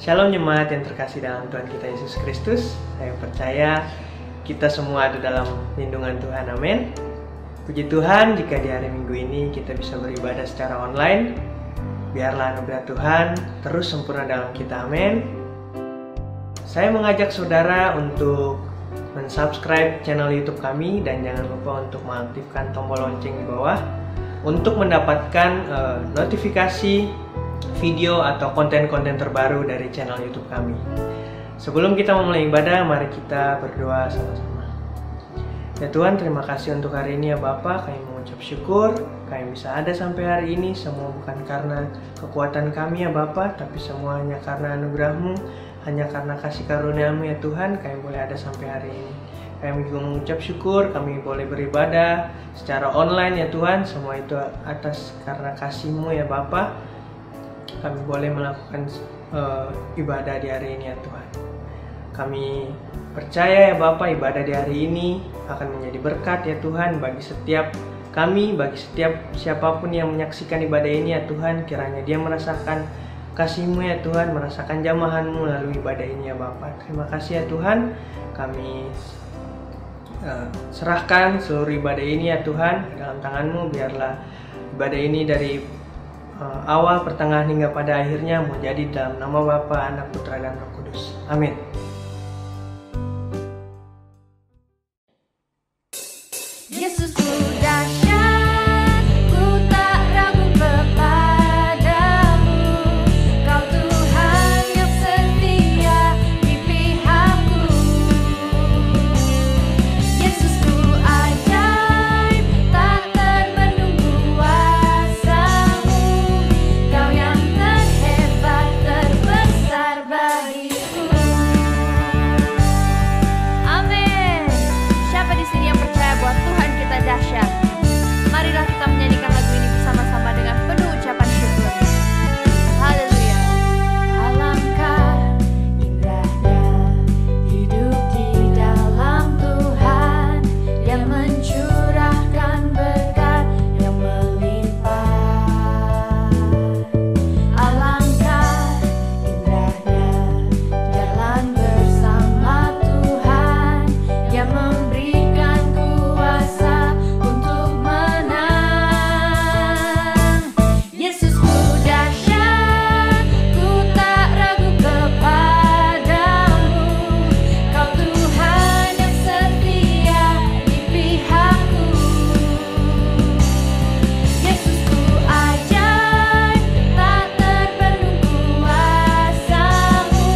Shalom jemaat yang terkasih dalam Tuhan kita Yesus Kristus. Saya percaya kita semua ada dalam lindungan Tuhan, amin. Puji Tuhan jika di hari Minggu ini kita bisa beribadah secara online. Biarlah anugerah Tuhan terus sempurna dalam kita, amin. Saya mengajak saudara untuk mensubscribe channel YouTube kami dan jangan lupa untuk mengaktifkan tombol lonceng di bawah untuk mendapatkan notifikasi video atau konten-konten terbaru dari channel YouTube kami. Sebelum kita memulai ibadah, mari kita berdoa sama-sama. Ya Tuhan, terima kasih untuk hari ini ya Bapa. Kami mengucap syukur kami bisa ada sampai hari ini. Semua bukan karena kekuatan kami ya Bapa, tapi semua hanya karena anugerah-Mu, hanya karena kasih karunia-Mu ya Tuhan, kami boleh ada sampai hari ini. Kami juga mengucap syukur kami boleh beribadah secara online ya Tuhan. Semua itu atas karena kasih-Mu ya Bapa. Kami boleh melakukan ibadah di hari ini ya Tuhan. Kami percaya ya Bapak, ibadah di hari ini akan menjadi berkat ya Tuhan bagi setiap kami, bagi setiap siapapun yang menyaksikan ibadah ini ya Tuhan. Kiranya dia merasakan kasih-Mu ya Tuhan, merasakan jamahan-Mu melalui ibadah ini ya Bapak. Terima kasih ya Tuhan. Kami serahkan seluruh ibadah ini ya Tuhan dalam tangan-Mu. Biarlah ibadah ini dari awal, pertengahan hingga pada akhirnya menjadi dalam nama Bapa, Anak, Putra, dan Roh Kudus. Amin. Yesus ku dahsyat, ku tak ragu kepadamu. Kau Tuhan yang setia di pihakku. Yesus ku ajaib, tak terbendung kuasa-Mu. Kau yang terhebat, terbesar bagiku. Amin. Siapa di sini yang percaya bahwa Tuhan kita dahsyat? Marilah kita menyanyikan lagu ini bersama-sama dengan penuh ucapan syukur. Haleluya. Alangkah indahnya hidup di dalam Tuhan yang mencurahkan berkat yang melimpah. Alangkah indahnya jalan bersama Tuhan yang memberikan kuasa untuk menang. Yesus ku dahsyat, ku tak ragu kepadamu. Kau Tuhan yang setia di pihakku. Yesus ku ajaib, tak terbendung kuasa-Mu.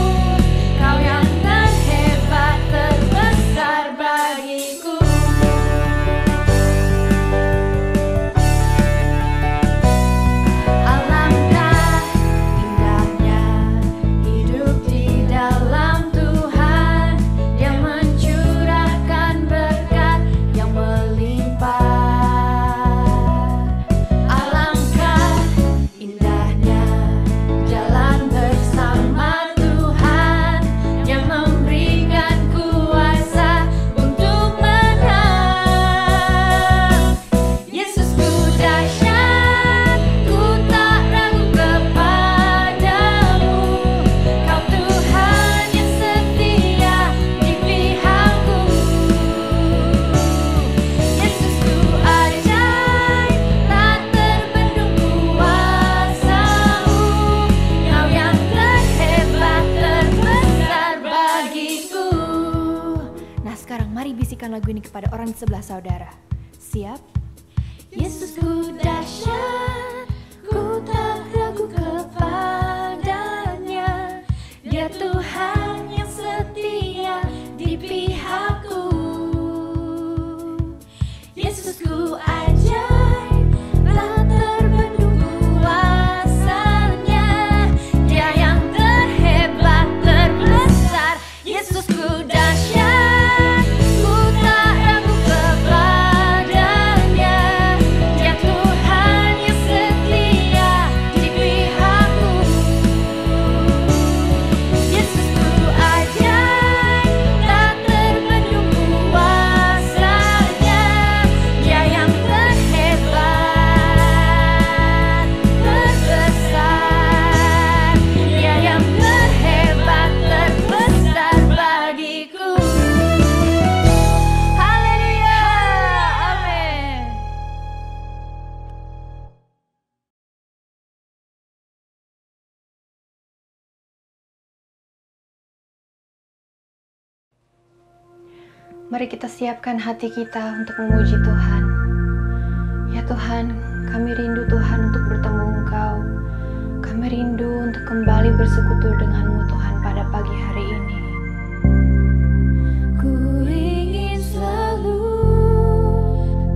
Kau yang terhebat, terbesar bagiku. Alangkah indahnya hidup di dalam Tuhan yang mencurahkan berkat yang melimpah. Alangkah indahnya jalan bersama Tuhan yang memberikan kuasa untuk menang. Yesus ku dahsyat, ku tak ragu kepadamu. Kau Tuhan yang setia di pihakku. Yesus ku ajaib, tak terbendung kuasa-Mu. Kau yang terhebat, terbesar bagiku. Nah sekarang mari bisikan lagu ini kepada orang di sebelah saudara. Siap? Yesus ku dahsyat, ku tak ragu kepadanya. Dia Tuhan yang setia di pihakku. Yesus ku ajaib, tak terbendung kuasa-Nya. Dia yang terhebat, terbesar. Yesus ku dahsyat, ku tak ragu kepadanya. Dia Tuhan yang setia Mari kita siapkan hati kita untuk memuji Tuhan. Ya Tuhan, kami rindu Tuhan untuk bertemu Engkau. Kami rindu untuk kembali bersekutu denganmu Tuhan pada pagi hari ini. Ku ingin selalu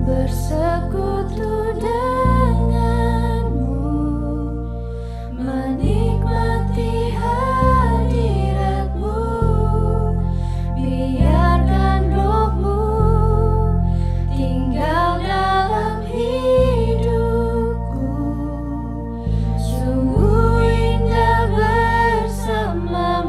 bersekutu denganmu, menikmati hadiratmu, biarkan rohmu tinggal dalam hidupku. Sungguh indah bersama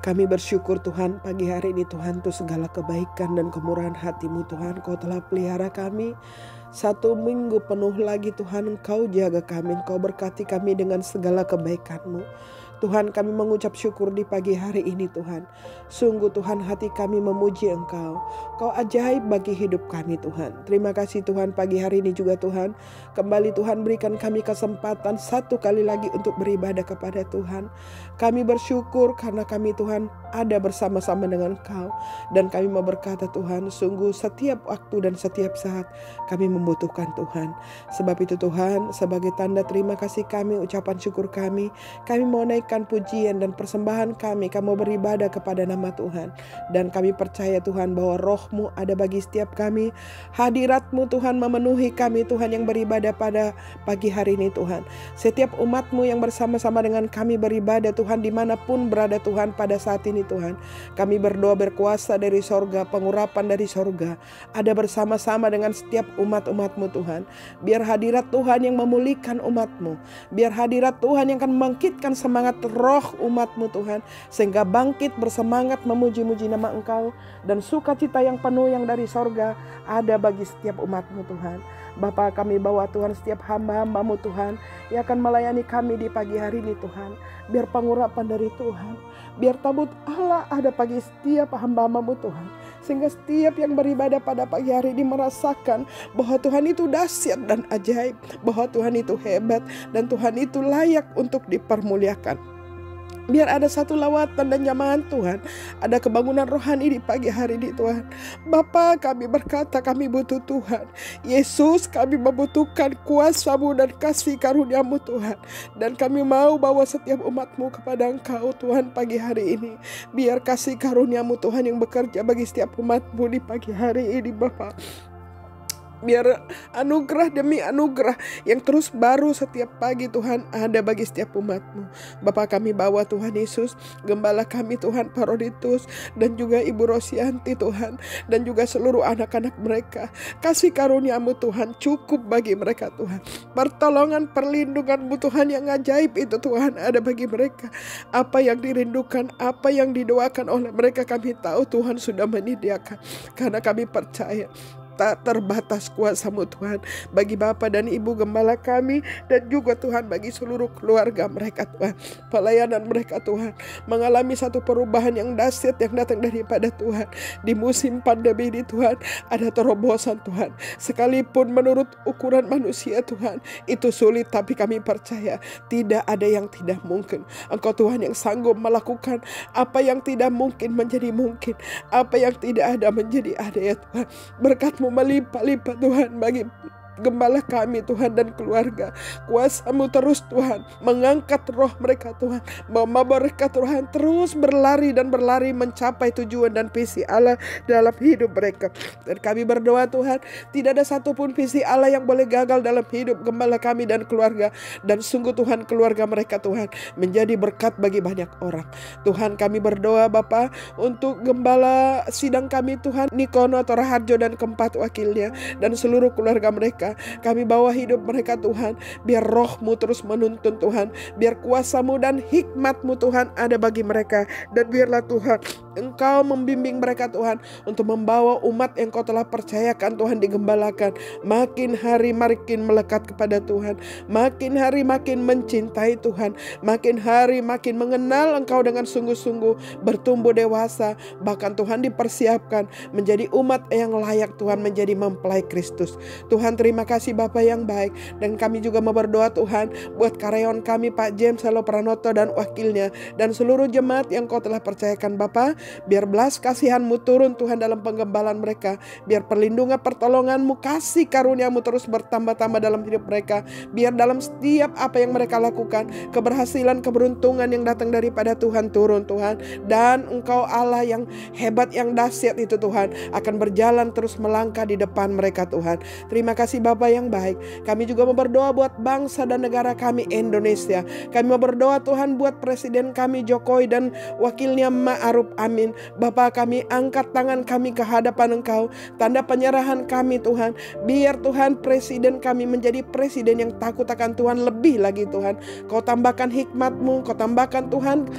Kami bersyukur Tuhan pagi hari ini Tuhan, untuk segala kebaikan dan kemurahan hati-Mu Tuhan. Kau telah pelihara kami 1 minggu penuh lagi Tuhan. Engkau jaga kami, Engkau berkati kami dengan segala kebaikan-Mu. Tuhan, kami mengucap syukur di pagi hari ini Tuhan. Sungguh Tuhan, hati kami memuji Engkau. Kau ajaib bagi hidup kami Tuhan. Terima kasih Tuhan, pagi hari ini juga Tuhan. Kembali Tuhan berikan kami kesempatan 1 kali lagi untuk beribadah kepada Tuhan. Kami bersyukur karena kami Tuhan ada bersama-sama dengan Engkau. Dan kami mau berkata Tuhan, sungguh setiap waktu dan setiap saat kami membutuhkan Tuhan. Sebab itu Tuhan, sebagai tanda terima kasih kami, ucapan syukur kami mau naikkan pujian dan persembahan kami mau beribadah kepada nama Tuhan. Dan kami percaya Tuhan bahwa roh-Mu ada bagi setiap kami. Hadirat-Mu Tuhan memenuhi kami Tuhan yang beribadah pada pagi hari ini Tuhan. Setiap umat-Mu yang bersama-sama dengan kami beribadah Tuhan, dimanapun berada Tuhan pada saat ini Tuhan. Kami berdoa berkuasa dari sorga, pengurapan dari sorga ada bersama-sama dengan setiap umat-umat-Mu Tuhan. Biar hadirat Tuhan yang memulihkan umat-Mu. Biar hadirat Tuhan yang akan membangkitkan semangat roh umat-Mu Tuhan, sehingga bangkit bersemangat memuji-muji nama Engkau, dan sukacita yang penuh yang dari sorga ada bagi setiap umat-Mu Tuhan. Bapa, kami bawa Tuhan setiap hamba-hamba-Mu Tuhan yang akan melayani kami di pagi hari ini Tuhan. Biar pengurapan dari Tuhan, biar tabut Allah ada bagi setiap hamba-hamba-Mu Tuhan, sehingga setiap yang beribadah pada pagi hari ini merasakan bahwa Tuhan itu dahsyat dan ajaib, bahwa Tuhan itu hebat, dan Tuhan itu layak untuk dipermuliakan. Biar ada satu lawatan dan jamahan Tuhan, ada kebangunan rohani di pagi hari ini Tuhan. Bapa, kami berkata kami butuh Tuhan. Yesus, kami membutuhkan kuasa-Mu dan kasih karunia-Mu Tuhan. Dan kami mau bawa setiap umat-Mu kepada Engkau Tuhan pagi hari ini. Biar kasih karunia-Mu Tuhan yang bekerja bagi setiap umat-Mu di pagi hari ini Bapa. Biar anugerah demi anugerah yang terus baru setiap pagi Tuhan ada bagi setiap umat-Mu. Bapa, kami bawa Tuhan Yesus, gembala kami Tuhan Paroditus, dan juga Ibu Rosianti Tuhan, dan juga seluruh anak-anak mereka. Kasih karunia-Mu Tuhan cukup bagi mereka Tuhan. Pertolongan perlindungan-Mu Tuhan yang ajaib itu Tuhan ada bagi mereka. Apa yang dirindukan, apa yang didoakan oleh mereka, kami tahu Tuhan sudah menyediakan. Karena kami percaya tak terbatas kuasa-Mu Tuhan bagi Bapa dan Ibu Gembala kami, dan juga Tuhan bagi seluruh keluarga mereka Tuhan. Pelayanan mereka Tuhan mengalami satu perubahan yang dahsyat yang datang daripada Tuhan. Di musim pandemi ini Tuhan, ada terobosan Tuhan. Sekalipun menurut ukuran manusia Tuhan itu sulit, tapi kami percaya tidak ada yang tidak mungkin. Engkau Tuhan yang sanggup melakukan apa yang tidak mungkin menjadi mungkin, apa yang tidak ada menjadi ada ya Tuhan. Berkat-Mu melimpah-limpah Tuhan bagi gembala kami Tuhan dan keluarga. Kuasa-Mu terus Tuhan mengangkat roh mereka Tuhan, membawa mereka Tuhan terus berlari dan berlari mencapai tujuan dan visi Allah dalam hidup mereka. Dan kami berdoa Tuhan, tidak ada satupun visi Allah yang boleh gagal dalam hidup gembala kami dan keluarga. Dan sungguh Tuhan, keluarga mereka Tuhan menjadi berkat bagi banyak orang. Tuhan, kami berdoa Bapa untuk gembala sidang kami Tuhan, Nikono atau Raharjo dan keempat wakilnya, dan seluruh keluarga mereka. Kami bawa hidup mereka Tuhan. Biar roh-Mu terus menuntun Tuhan. Biar kuasa-Mu dan hikmat-Mu Tuhan ada bagi mereka. Dan biarlah Tuhan Engkau membimbing mereka Tuhan untuk membawa umat yang Kau telah percayakan Tuhan digembalakan. Makin hari makin melekat kepada Tuhan. Makin hari makin mencintai Tuhan. Makin hari makin mengenal Engkau dengan sungguh-sungguh. Bertumbuh dewasa. Bahkan Tuhan dipersiapkan menjadi umat yang layak Tuhan, menjadi mempelai Kristus. Tuhan, terima kasih Bapa yang baik. Dan kami juga mau berdoa Tuhan buat karyawan kami Pak James Salo Pranoto dan wakilnya, dan seluruh jemaat yang Kau telah percayakan Bapa. Biar belas kasihan-Mu turun Tuhan dalam penggembalaan mereka. Biar perlindungan pertolongan-Mu, kasih karunia-Mu terus bertambah-tambah dalam hidup mereka. Biar dalam setiap apa yang mereka lakukan, keberhasilan, keberuntungan yang datang daripada Tuhan turun Tuhan. Dan Engkau Allah yang hebat, yang dahsyat itu Tuhan akan berjalan terus melangkah di depan mereka Tuhan. Terima kasih Bapa yang baik. Kami juga mau berdoa buat bangsa dan negara kami Indonesia. Kami mau berdoa Tuhan buat Presiden kami Jokowi dan wakilnya Ma'ruf Amin. Bapa, kami angkat tangan kami ke hadapan Engkau. Tanda penyerahan kami Tuhan. Biar Tuhan Presiden kami menjadi Presiden yang takut akan Tuhan lebih lagi Tuhan. Kau tambahkan hikmat-Mu, Kau tambahkan Tuhan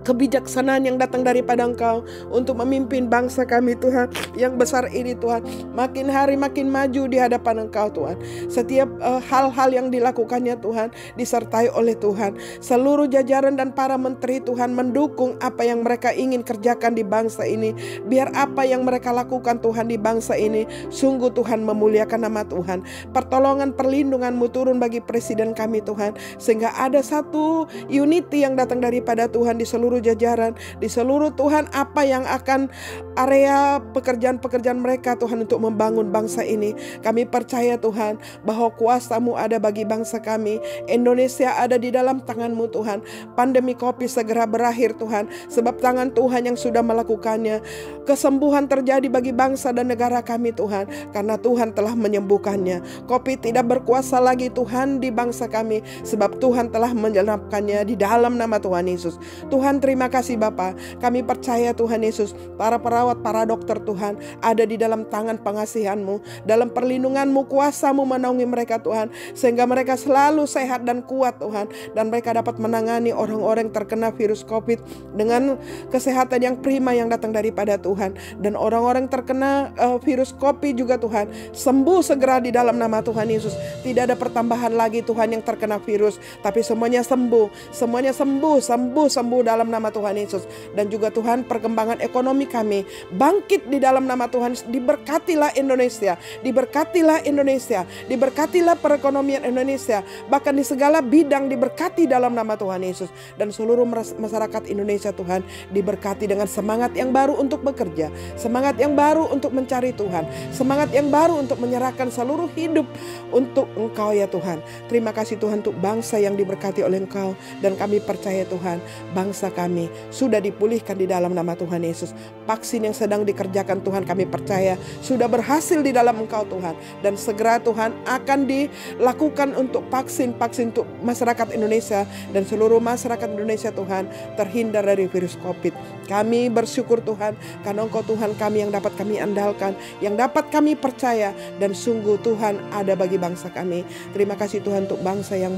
kebijaksanaan yang datang daripada Engkau untuk memimpin bangsa kami Tuhan yang besar ini Tuhan. Makin hari makin maju di hadapan Engkau Tuhan. Setiap hal-hal yang dilakukannya Tuhan disertai oleh Tuhan. Seluruh jajaran dan para menteri Tuhan mendukung apa yang mereka ingin kerjakan di bangsa ini. Biar apa yang mereka lakukan Tuhan di bangsa ini sungguh Tuhan memuliakan nama Tuhan. Pertolongan perlindungan-Mu turun bagi presiden kami Tuhan, sehingga ada satu unity yang datang daripada Tuhan di seluruh jajaran, di seluruh Tuhan apa yang akan area pekerjaan-pekerjaan mereka Tuhan untuk membangun bangsa ini. Kami percaya Tuhan bahwa kuasa-Mu ada bagi bangsa kami. Indonesia ada di dalam tangan-Mu Tuhan. Pandemi COVID segera berakhir Tuhan, sebab tangan Tuhan yang sudah melakukannya. Kesembuhan terjadi bagi bangsa dan negara kami Tuhan, karena Tuhan telah menyembuhkannya. COVID tidak berkuasa lagi Tuhan di bangsa kami, sebab Tuhan telah menyelamatkannya di dalam nama Tuhan Yesus. Tuhan terima kasih Bapa. Kami percaya Tuhan Yesus, para perawat, para dokter Tuhan ada di dalam tangan pengasihan-Mu, dalam perlindungan-Mu, kuasa-Mu menaungi mereka Tuhan, sehingga mereka selalu sehat dan kuat Tuhan, dan mereka dapat menangani orang-orang terkena virus COVID dengan kesehatan yang prima yang datang daripada Tuhan. Dan orang-orang terkena virus COVID juga Tuhan sembuh segera di dalam nama Tuhan Yesus. Tidak ada pertambahan lagi Tuhan yang terkena virus, tapi semuanya sembuh, semuanya sembuh dalam nama Tuhan Yesus. Dan juga Tuhan, perkembangan ekonomi kami bangkit di dalam nama Tuhan. Diberkatilah Indonesia, diberkatilah Indonesia, diberkatilah perekonomian Indonesia, bahkan di segala bidang diberkati dalam nama Tuhan Yesus. Dan seluruh masyarakat Indonesia Tuhan diberkati dengan semangat yang baru untuk bekerja, semangat yang baru untuk mencari Tuhan, semangat yang baru untuk menyerahkan seluruh hidup untuk Engkau ya Tuhan. Terima kasih Tuhan untuk bangsa yang diberkati oleh Engkau, dan kami percaya Tuhan, bangsa kami sudah dipulihkan di dalam nama Tuhan Yesus. Vaksin yang sedang dikerjakan Tuhan kami percaya sudah berhasil di dalam Engkau Tuhan, dan segera Tuhan akan dilakukan untuk vaksin untuk masyarakat Indonesia, dan seluruh masyarakat Indonesia Tuhan terhindar dari virus COVID. Kami bersyukur Tuhan, karena Engkau Tuhan kami yang dapat kami andalkan, yang dapat kami percaya, dan sungguh Tuhan ada bagi bangsa kami. Terima kasih Tuhan untuk bangsa yang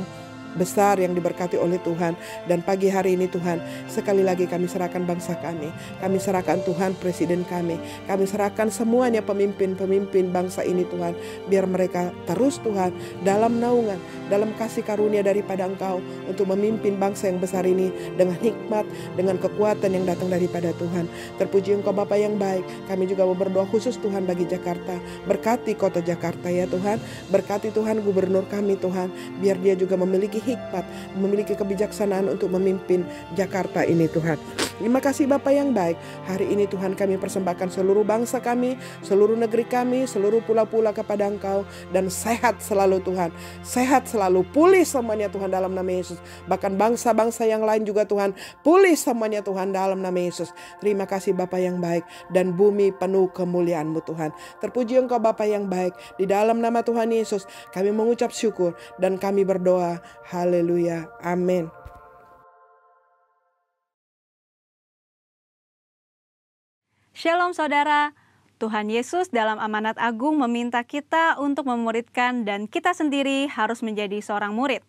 besar yang diberkati oleh Tuhan. Dan pagi hari ini Tuhan, sekali lagi kami serahkan bangsa kami serahkan Tuhan presiden kami serahkan semuanya pemimpin-pemimpin bangsa ini Tuhan. Biar mereka terus Tuhan dalam naungan, dalam kasih karunia daripada Engkau untuk memimpin bangsa yang besar ini dengan hikmat, dengan kekuatan yang datang daripada Tuhan. Terpuji Engkau Bapa yang baik. Kami juga mau berdoa khusus Tuhan bagi Jakarta. Berkati kota Jakarta ya Tuhan. Berkati Tuhan gubernur kami Tuhan, biar dia juga memiliki hikmat, memiliki kebijaksanaan untuk memimpin Jakarta ini Tuhan. Terima kasih Bapa yang baik. Hari ini Tuhan kami persembahkan seluruh bangsa kami, seluruh negeri kami, seluruh pulau-pulau kepada Engkau. Dan sehat selalu Tuhan, sehat selalu, pulih semuanya Tuhan dalam nama Yesus. Bahkan bangsa-bangsa yang lain juga Tuhan, pulih semuanya Tuhan dalam nama Yesus. Terima kasih Bapa yang baik, dan bumi penuh kemuliaan-Mu Tuhan. Terpuji Engkau Bapa yang baik. Di dalam nama Tuhan Yesus kami mengucap syukur dan kami berdoa. Haleluya. Amin. Shalom saudara, Tuhan Yesus dalam amanat agung meminta kita untuk memuridkan, dan kita sendiri harus menjadi seorang murid.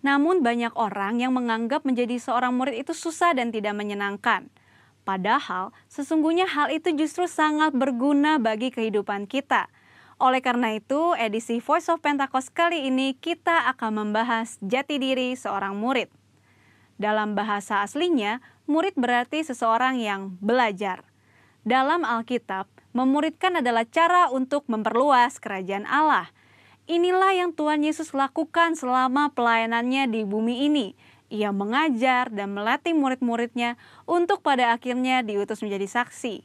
Namun banyak orang yang menganggap menjadi seorang murid itu susah dan tidak menyenangkan. Padahal sesungguhnya hal itu justru sangat berguna bagi kehidupan kita. Oleh karena itu, edisi Voice of Pentecost kali ini kita akan membahas jati diri seorang murid. Dalam bahasa aslinya, murid berarti seseorang yang belajar. Dalam Alkitab, memuridkan adalah cara untuk memperluas kerajaan Allah. Inilah yang Tuhan Yesus lakukan selama pelayanannya di bumi ini. Ia mengajar dan melatih murid-muridnya untuk pada akhirnya diutus menjadi saksi.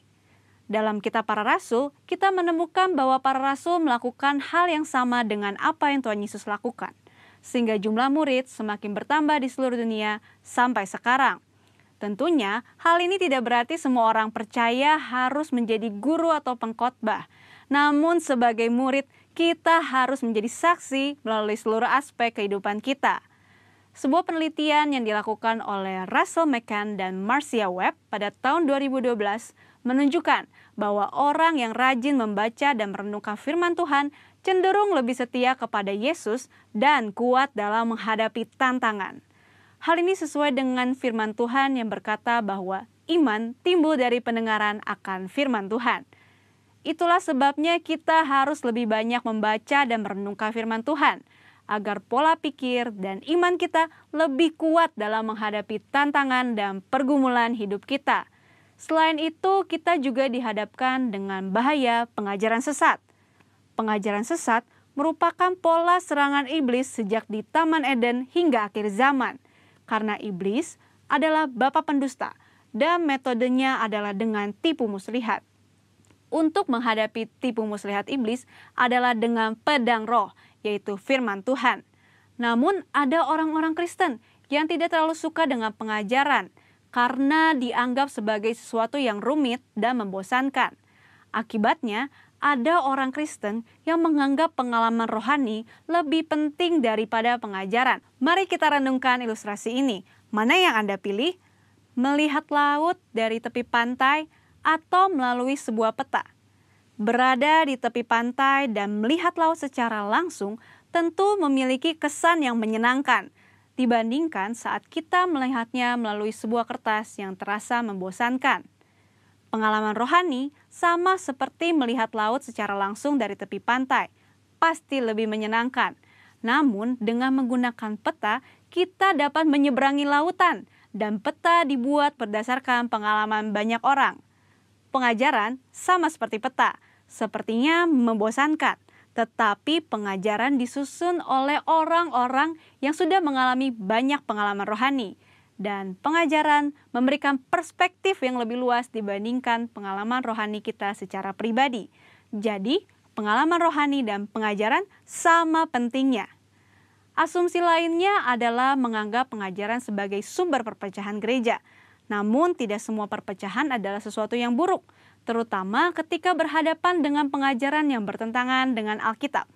Dalam kitab para rasul, kita menemukan bahwa para rasul melakukan hal yang sama dengan apa yang Tuhan Yesus lakukan, sehingga jumlah murid semakin bertambah di seluruh dunia sampai sekarang. Tentunya, hal ini tidak berarti semua orang percaya harus menjadi guru atau pengkhotbah. Namun sebagai murid, kita harus menjadi saksi melalui seluruh aspek kehidupan kita. Sebuah penelitian yang dilakukan oleh Russell McCann dan Marcia Webb pada tahun 2012 menunjukkan bahwa orang yang rajin membaca dan merenungkan firman Tuhan cenderung lebih setia kepada Yesus dan kuat dalam menghadapi tantangan. Hal ini sesuai dengan firman Tuhan yang berkata bahwa iman timbul dari pendengaran akan firman Tuhan. Itulah sebabnya kita harus lebih banyak membaca dan merenungkan firman Tuhan, agar pola pikir dan iman kita lebih kuat dalam menghadapi tantangan dan pergumulan hidup kita. Selain itu, kita juga dihadapkan dengan bahaya pengajaran sesat. Pengajaran sesat merupakan pola serangan iblis sejak di Taman Eden hingga akhir zaman. Karena iblis adalah bapa pendusta dan metodenya adalah dengan tipu muslihat. Untuk menghadapi tipu muslihat iblis adalah dengan pedang roh, yaitu firman Tuhan. Namun ada orang-orang Kristen yang tidak terlalu suka dengan pengajaran karena dianggap sebagai sesuatu yang rumit dan membosankan. Akibatnya, ada orang Kristen yang menganggap pengalaman rohani lebih penting daripada pengajaran. Mari kita renungkan ilustrasi ini. Mana yang Anda pilih? Melihat laut dari tepi pantai atau melalui sebuah peta? Berada di tepi pantai dan melihat laut secara langsung tentu memiliki kesan yang menyenangkan dibandingkan saat kita melihatnya melalui sebuah kertas yang terasa membosankan. Pengalaman rohani sama seperti melihat laut secara langsung dari tepi pantai, pasti lebih menyenangkan. Namun dengan menggunakan peta, kita dapat menyeberangi lautan dan peta dibuat berdasarkan pengalaman banyak orang. Pengajaran sama seperti peta, sepertinya membosankan, tetapi pengajaran disusun oleh orang-orang yang sudah mengalami banyak pengalaman rohani. Dan pengajaran memberikan perspektif yang lebih luas dibandingkan pengalaman rohani kita secara pribadi. Jadi, pengalaman rohani dan pengajaran sama pentingnya. Asumsi lainnya adalah menganggap pengajaran sebagai sumber perpecahan gereja. Namun, tidak semua perpecahan adalah sesuatu yang buruk, terutama ketika berhadapan dengan pengajaran yang bertentangan dengan Alkitab.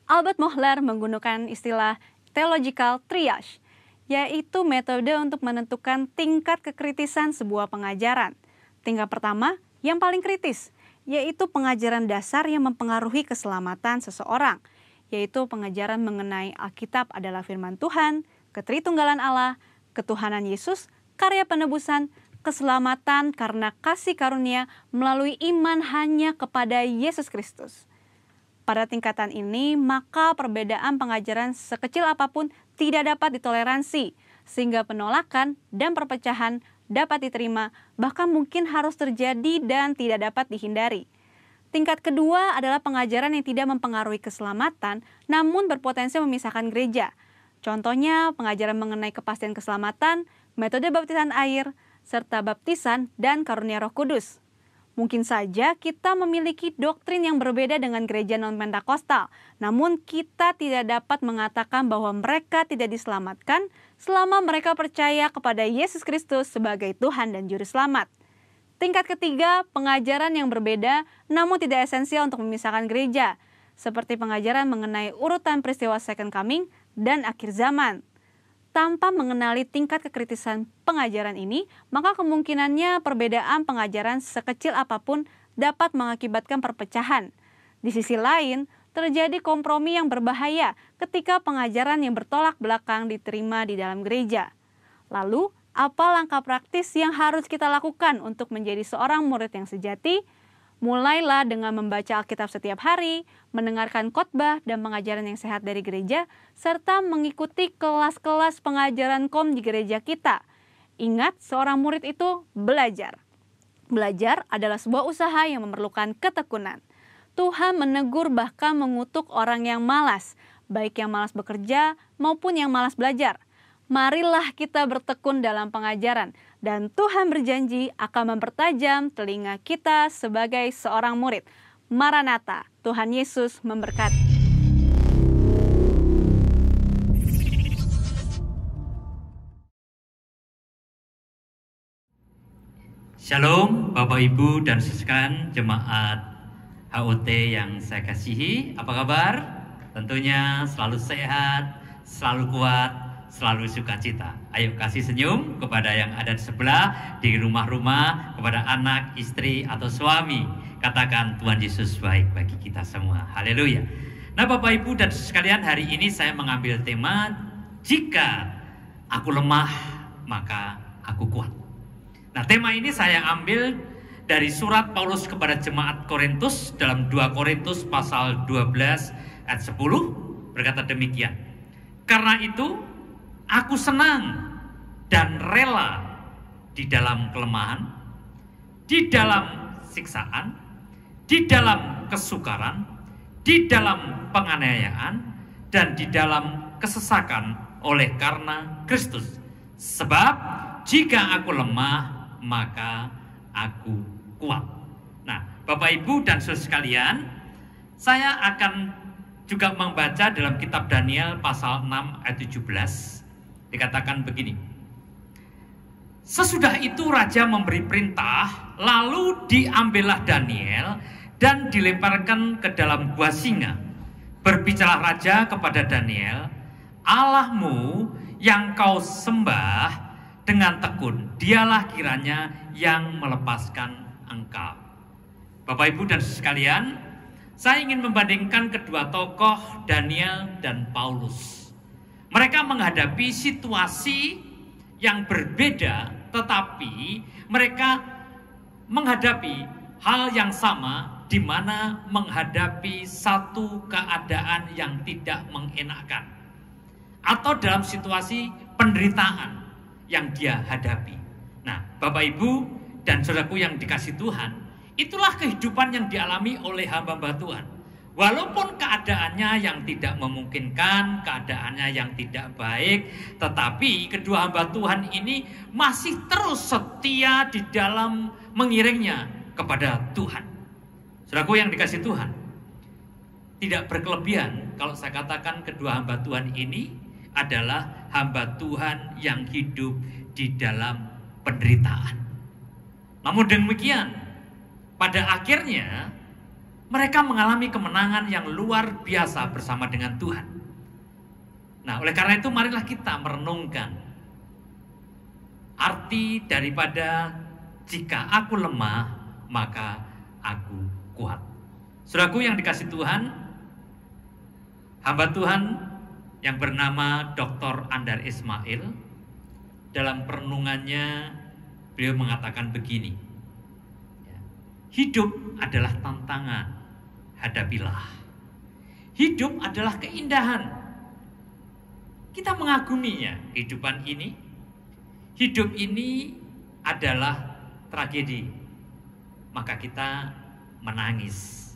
Albert Mohler menggunakan istilah theological triage, yaitu metode untuk menentukan tingkat kekritisan sebuah pengajaran. Tingkat pertama, yang paling kritis, yaitu pengajaran dasar yang mempengaruhi keselamatan seseorang, yaitu pengajaran mengenai Alkitab adalah firman Tuhan, ketritunggalan Allah, ketuhanan Yesus, karya penebusan, keselamatan karena kasih karunia melalui iman hanya kepada Yesus Kristus. Pada tingkatan ini, maka perbedaan pengajaran sekecil apapun tidak dapat ditoleransi, sehingga penolakan dan perpecahan dapat diterima, bahkan mungkin harus terjadi dan tidak dapat dihindari. Tingkat kedua adalah pengajaran yang tidak mempengaruhi keselamatan, namun berpotensi memisahkan gereja. Contohnya, pengajaran mengenai kepastian keselamatan, metode baptisan air, serta baptisan dan karunia Roh Kudus. Mungkin saja kita memiliki doktrin yang berbeda dengan gereja non-Pentakosta, namun kita tidak dapat mengatakan bahwa mereka tidak diselamatkan selama mereka percaya kepada Yesus Kristus sebagai Tuhan dan Juru Selamat. Tingkat ketiga, pengajaran yang berbeda namun tidak esensial untuk memisahkan gereja, seperti pengajaran mengenai urutan peristiwa Second Coming dan akhir zaman. Tanpa mengenali tingkat kekritisan pengajaran ini, maka kemungkinannya perbedaan pengajaran sekecil apapun dapat mengakibatkan perpecahan. Di sisi lain, terjadi kompromi yang berbahaya ketika pengajaran yang bertolak belakang diterima di dalam gereja. Lalu, apa langkah praktis yang harus kita lakukan untuk menjadi seorang murid yang sejati? Mulailah dengan membaca Alkitab setiap hari, mendengarkan khotbah dan pengajaran yang sehat dari gereja, serta mengikuti kelas-kelas pengajaran KOM di gereja kita. Ingat, seorang murid itu belajar. Belajar adalah sebuah usaha yang memerlukan ketekunan. Tuhan menegur bahkan mengutuk orang yang malas, baik yang malas bekerja maupun yang malas belajar. Marilah kita bertekun dalam pengajaran, dan Tuhan berjanji akan mempertajam telinga kita sebagai seorang murid. Maranatha, Tuhan Yesus memberkati. Shalom Bapak Ibu dan sekalian jemaat HOT yang saya kasihi. Apa kabar? Tentunya selalu sehat, selalu kuat, selalu sukacita. Ayo kasih senyum kepada yang ada di sebelah, di rumah-rumah, kepada anak, istri, atau suami. Katakan Tuhan Yesus baik bagi kita semua. Haleluya. Nah Bapak Ibu dan sekalian, hari ini saya mengambil tema jika aku lemah, maka aku kuat. Nah, tema ini saya ambil dari surat Paulus kepada jemaat Korintus dalam 2 Korintus pasal 12 ayat 10 berkata demikian. Karena itu aku senang dan rela di dalam kelemahan, di dalam siksaan, di dalam kesukaran, di dalam penganiayaan, dan di dalam kesesakan oleh karena Kristus. Sebab jika aku lemah, maka aku kuat. Nah, Bapak Ibu dan saudara sekalian, saya akan juga membaca dalam kitab Daniel pasal 6 ayat 17. Dikatakan begini. Sesudah itu raja memberi perintah, lalu diambillah Daniel dan dilemparkan ke dalam gua singa. Berbicara raja kepada Daniel, Allahmu yang kau sembah dengan tekun, dialah kiranya yang melepaskan engkau. Bapak Ibu dan sekalian, saya ingin membandingkan kedua tokoh Daniel dan Paulus. Mereka menghadapi situasi yang berbeda, tetapi mereka menghadapi hal yang sama, di mana menghadapi satu keadaan yang tidak mengenakan, atau dalam situasi penderitaan yang dia hadapi. Nah, Bapak Ibu dan saudaraku yang dikasih Tuhan, itulah kehidupan yang dialami oleh hamba-hamba Tuhan. Walaupun keadaannya yang tidak memungkinkan, keadaannya yang tidak baik, tetapi kedua hamba Tuhan ini masih terus setia di dalam mengiringnya kepada Tuhan. Saudaraku yang dikasih Tuhan, tidak berkelebihan kalau saya katakan kedua hamba Tuhan ini adalah hamba Tuhan yang hidup di dalam penderitaan. Namun demikian, pada akhirnya mereka mengalami kemenangan yang luar biasa bersama dengan Tuhan. Nah, oleh karena itu marilah kita merenungkan arti daripada jika aku lemah, maka aku kuat. Saudaraku yang dikasih Tuhan, hamba Tuhan yang bernama Dr. Andar Ismail, dalam perenungannya beliau mengatakan begini. Hidup adalah tantangan, hadapilah. Hidup adalah keindahan, kita mengaguminya. Kehidupan ini, hidup ini adalah tragedi, maka kita menangis.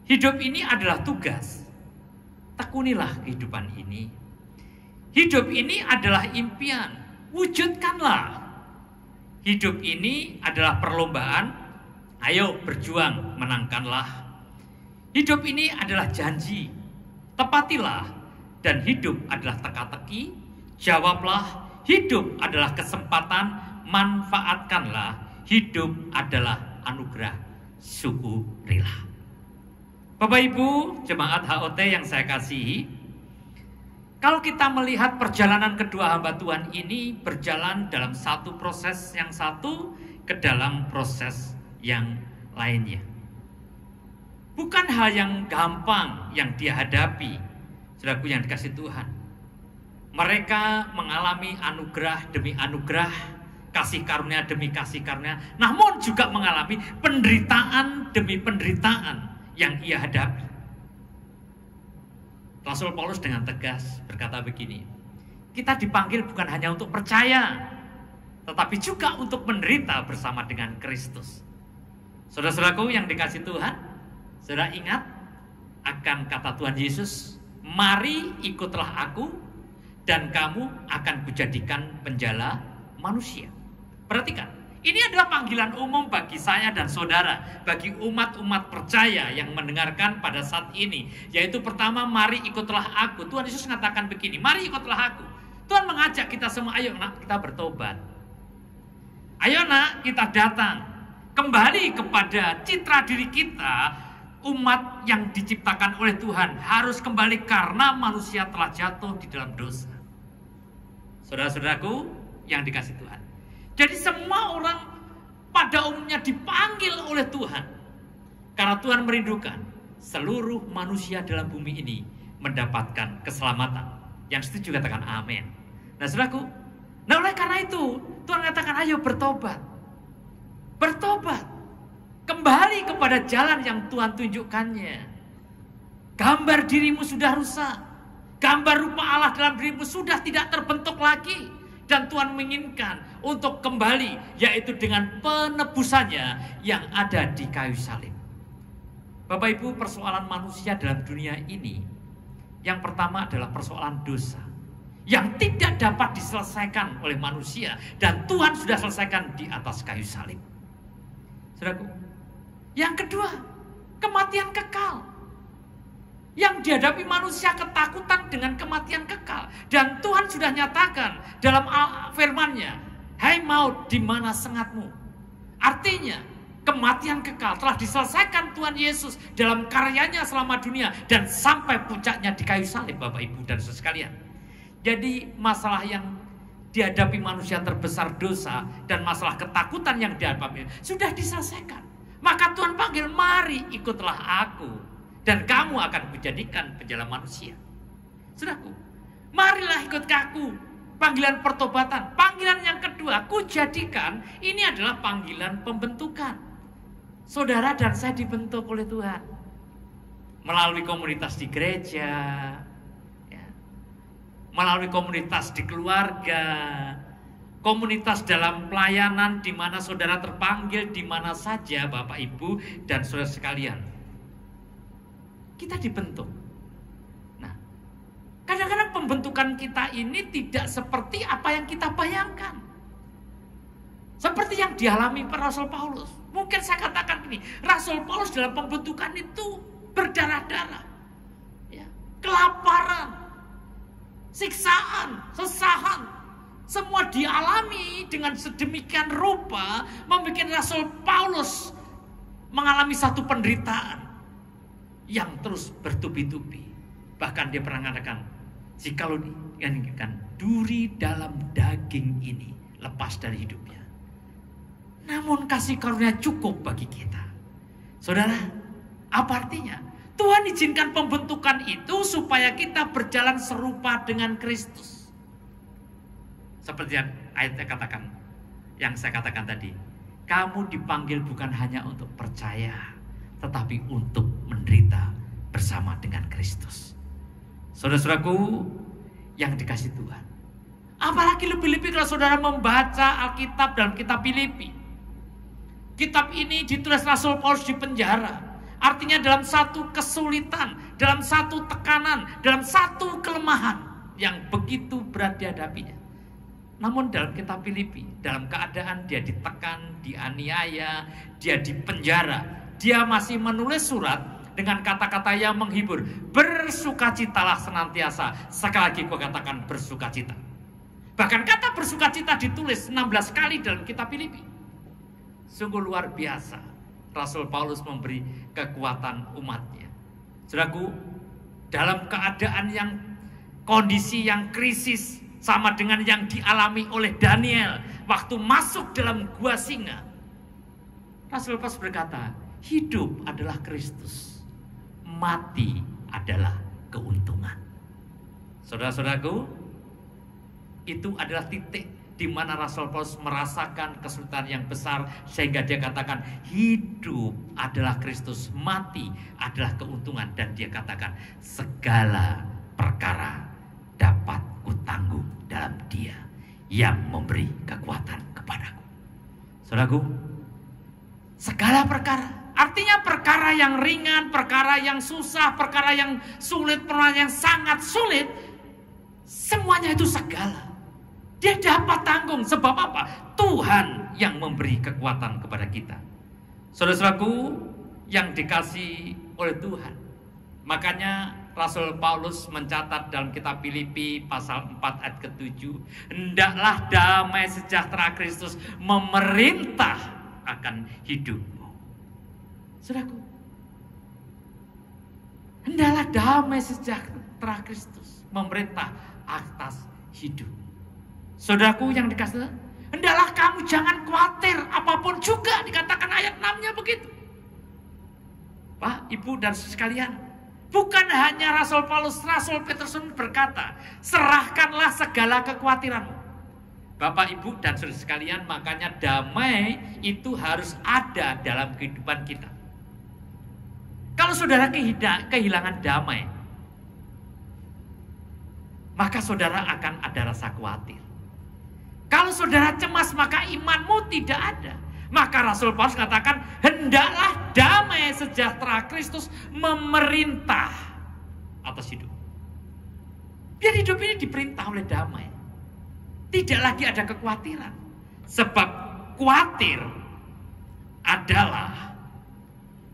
Hidup ini adalah tugas, tekunilah kehidupan ini. Hidup ini adalah impian, wujudkanlah. Hidup ini adalah perlombaan, ayo berjuang, menangkanlah. Hidup ini adalah janji, tepatilah. Dan hidup adalah teka-teki, jawablah. Hidup adalah kesempatan, manfaatkanlah. Hidup adalah anugerah, syukurilah. Bapak Ibu jemaat HOT yang saya kasihi, kalau kita melihat perjalanan kedua hamba Tuhan ini berjalan dalam satu proses yang satu ke dalam proses yang lainnya. Bukan hal yang gampang yang dia hadapi, saudaraku yang dikasih Tuhan. Mereka mengalami anugerah demi anugerah, kasih karunia demi kasih karunia, namun juga mengalami penderitaan demi penderitaan yang ia hadapi. Rasul Paulus dengan tegas berkata begini, kita dipanggil bukan hanya untuk percaya, tetapi juga untuk menderita bersama dengan Kristus. Saudara-saudaraku yang dikasih Tuhan, saudara ingat akan kata Tuhan Yesus, mari ikutlah aku dan kamu akan kujadikan penjala manusia. Perhatikan, ini adalah panggilan umum bagi saya dan saudara, bagi umat-umat percaya yang mendengarkan pada saat ini. Yaitu pertama, mari ikutlah aku. Tuhan Yesus mengatakan begini, mari ikutlah aku. Tuhan mengajak kita semua, ayo nak kita bertobat. Ayo nak kita datang. Kembali kepada citra diri kita, umat yang diciptakan oleh Tuhan harus kembali karena manusia telah jatuh di dalam dosa. Saudara-saudaraku yang dikasih Tuhan. Jadi semua orang pada umumnya dipanggil oleh Tuhan. Karena Tuhan merindukan seluruh manusia dalam bumi ini mendapatkan keselamatan. Yang setuju katakan amin. Nah saudaraku, nah oleh karena itu Tuhan katakan ayo bertobat. Bertobat. Kembali kepada jalan yang Tuhan tunjukkannya. Gambar dirimu sudah rusak. Gambar rupa Allah dalam dirimu sudah tidak terbentuk lagi. Dan Tuhan menginginkan untuk kembali, yaitu dengan penebusannya yang ada di kayu salib. Bapak Ibu, persoalan manusia dalam dunia ini, yang pertama adalah persoalan dosa. Yang tidak dapat diselesaikan oleh manusia. Dan Tuhan sudah selesaikan di atas kayu salib. Saudaraku, yang kedua, kematian kekal. Yang dihadapi manusia ketakutan dengan kematian kekal. Dan Tuhan sudah nyatakan dalam firman-Nya, hai maut, di mana sengatmu? Artinya, kematian kekal telah diselesaikan Tuhan Yesus dalam karyanya selama dunia. Dan sampai puncaknya di kayu salib, Bapak Ibu dan saudara sekalian. Jadi masalah yang dihadapi manusia terbesar dosa dan masalah ketakutan yang dihadapi sudah diselesaikan. Maka Tuhan panggil, mari ikutlah aku. Dan kamu akan menjadikan penjala manusia. Saudaraku, marilah ikut aku. Panggilan pertobatan. Panggilan yang kedua, ku jadikan ini adalah panggilan pembentukan. Saudara dan saya dibentuk oleh Tuhan. Melalui komunitas di gereja. Ya, melalui komunitas di keluarga. Komunitas dalam pelayanan di mana saudara terpanggil di mana saja Bapak Ibu dan saudara sekalian. Kita dibentuk. Nah, kadang-kadang pembentukan kita ini tidak seperti apa yang kita bayangkan. Seperti yang dialami Rasul Paulus. Mungkin saya katakan ini, Rasul Paulus dalam pembentukan itu berdarah-darah. Ya, kelaparan, siksaan, sesahan. Semua dialami dengan sedemikian rupa membuat Rasul Paulus mengalami satu penderitaan yang terus bertubi-tubi. Bahkan dia pernah mengatakan, jikalau diinginkan duri dalam daging ini lepas dari hidupnya, namun kasih karunia cukup bagi kita. Saudara, apa artinya? Tuhan izinkan pembentukan itu supaya kita berjalan serupa dengan Kristus. Seperti yang ayatnya katakan, yang saya katakan tadi, kamu dipanggil bukan hanya untuk percaya, tetapi untuk menderita bersama dengan Kristus. Saudara-saudaraku yang dikasih Tuhan. Apalagi lebih-lebih kalau saudara membaca Alkitab dalam kitab Filipi. Kitab ini ditulis Rasul Paulus di penjara. Artinya dalam satu kesulitan, dalam satu tekanan, dalam satu kelemahan yang begitu berat dihadapinya. Namun dalam kitab Filipi, dalam keadaan dia ditekan, dianiaya, dia dipenjara, dia masih menulis surat dengan kata-kata yang menghibur. Bersukacitalah senantiasa. Sekali lagi gue katakan bersukacita. Bahkan kata bersukacita ditulis 16 kali dalam kitab Filipi. Sungguh luar biasa. Rasul Paulus memberi kekuatan umatnya. Saudaraku, dalam keadaan yang kondisi yang krisis sama dengan yang dialami oleh Daniel waktu masuk dalam gua singa, Rasul Paulus berkata, hidup adalah Kristus, mati adalah keuntungan. Saudara-saudaraku, itu adalah titik di mana Rasul Paulus merasakan kesulitan yang besar sehingga dia katakan hidup adalah Kristus, mati adalah keuntungan, dan dia katakan segala perkara dapat kutanggung dalam Dia yang memberi kekuatan kepadaku. Saudaraku, segala perkara, artinya perkara yang ringan, perkara yang susah, perkara yang sulit, perkara yang sangat sulit, semuanya itu segala. Dia dapat tanggung. Sebab apa? Tuhan yang memberi kekuatan kepada kita. Saudara-saudaraku yang dikasih oleh Tuhan. Makanya Rasul Paulus mencatat dalam kitab Filipi pasal 4 ayat ke-7. Hendaklah damai sejahtera Kristus memerintah akan hidupmu. Saudaraku, hendaklah damai sejahtera Kristus memerintah atas hidupmu. Saudaraku yang dikasih, hendaklah kamu jangan khawatir apapun juga, dikatakan ayat 6-nya begitu. Pak, Ibu dan sekalian, Bukan hanya Rasul Paulus, Rasul Petrus berkata, serahkanlah segala kekhawatiranmu. Bapak, Ibu, dan saudara sekalian, makanya damai itu harus ada dalam kehidupan kita. Kalau saudara kehilangan damai, maka saudara akan ada rasa khawatir. Kalau saudara cemas, maka imanmu tidak ada. Maka Rasul Paulus katakan, hendaklah damai sejahtera Kristus memerintah atas hidup. Biar hidup ini diperintah oleh damai. Tidak lagi ada kekhawatiran. Sebab khawatir adalah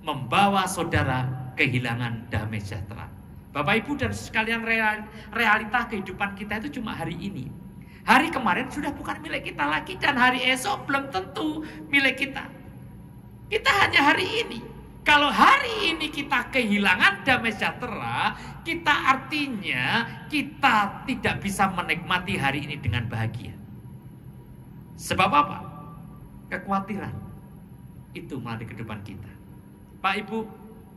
membawa saudara kehilangan damai sejahtera. Bapak, Ibu, dan sekalian, realita kehidupan kita itu cuma hari ini. Hari kemarin sudah bukan milik kita lagi, dan hari esok belum tentu milik kita. Kita hanya hari ini. Kalau hari ini kita kehilangan damai sejahtera, kita artinya kita tidak bisa menikmati hari ini dengan bahagia. Sebab apa? Kekhawatiran itu melanda kehidupan kita. Pak, Ibu,